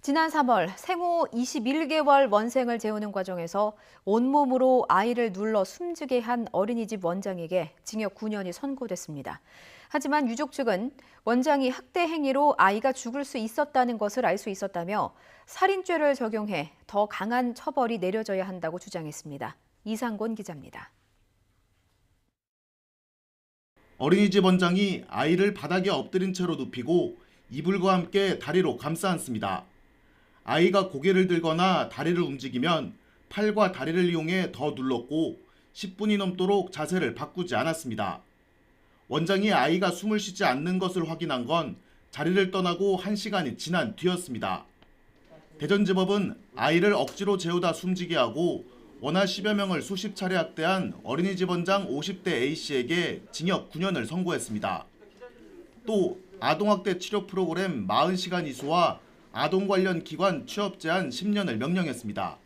지난 3월 생후 21개월 원생을 재우는 과정에서 온몸으로 아이를 눌러 숨지게 한 어린이집 원장에게 징역 9년이 선고됐습니다. 하지만 유족 측은 원장이 학대 행위로 아이가 죽을 수 있었다는 것을 알 수 있었다며 살인죄를 적용해 더 강한 처벌이 내려져야 한다고 주장했습니다. 이상곤 기자입니다. 어린이집 원장이 아이를 바닥에 엎드린 채로 눕히고 이불과 함께 다리로 감싸 안습니다. 아이가 고개를 들거나 다리를 움직이면 팔과 다리를 이용해 더 눌렀고 10분이 넘도록 자세를 바꾸지 않았습니다. 원장이 아이가 숨을 쉬지 않는 것을 확인한 건 자리를 떠나고 1시간이 지난 뒤였습니다. 대전지법은 아이를 억지로 재우다 숨지게 하고 원아 10여 명을 수십 차례 학대한 어린이집 원장 50대 A씨에게 징역 9년을 선고했습니다. 또 아동학대 치료 프로그램 40시간 이수와 아동 관련 기관 취업 제한 10년을 명령했습니다.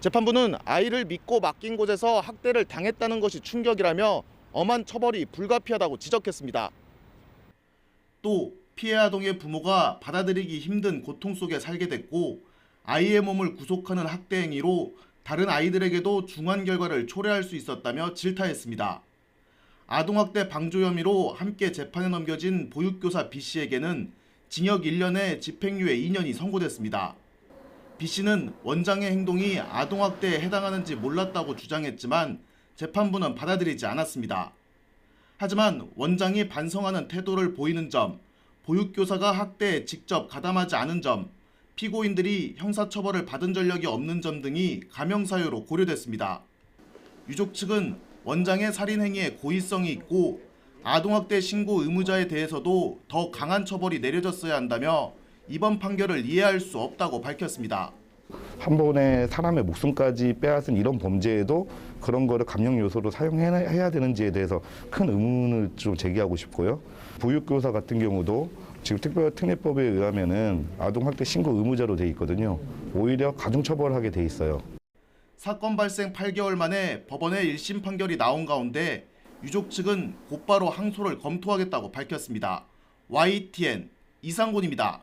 재판부는 아이를 믿고 맡긴 곳에서 학대를 당했다는 것이 충격이라며 엄한 처벌이 불가피하다고 지적했습니다. 또 피해 아동의 부모가 받아들이기 힘든 고통 속에 살게 됐고 아이의 몸을 구속하는 학대 행위로 다른 아이들에게도 중한 결과를 초래할 수 있었다며 질타했습니다. 아동학대 방조 혐의로 함께 재판에 넘겨진 보육교사 B씨에게는 징역 1년에 집행유예 2년이 선고됐습니다. B씨는 원장의 행동이 아동학대에 해당하는지 몰랐다고 주장했지만 재판부는 받아들이지 않았습니다. 하지만 원장이 반성하는 태도를 보이는 점, 보육교사가 학대에 직접 가담하지 않은 점, 피고인들이 형사처벌을 받은 전력이 없는 점 등이 감형사유로 고려됐습니다. 유족 측은 원장의 살인 행위에 고의성이 있고 아동학대 신고 의무자에 대해서도 더 강한 처벌이 내려졌어야 한다며 이번 판결을 이해할 수 없다고 밝혔습니다. 한 번에 사람의 목숨까지 빼앗은 이런 범죄에도 그런 거를 감형 요소로 사용해야 되는지에 대해서 큰 의문을 좀 제기하고 싶고요. 보육교사 같은 경우도 지금 특별특례법에 의하면은 아동학대 신고 의무자로 돼 있거든요. 오히려 가중처벌하게 돼 있어요. 사건 발생 8개월 만에 법원의 1심 판결이 나온 가운데 유족 측은 곧바로 항소를 검토하겠다고 밝혔습니다. YTN 이상곤입니다.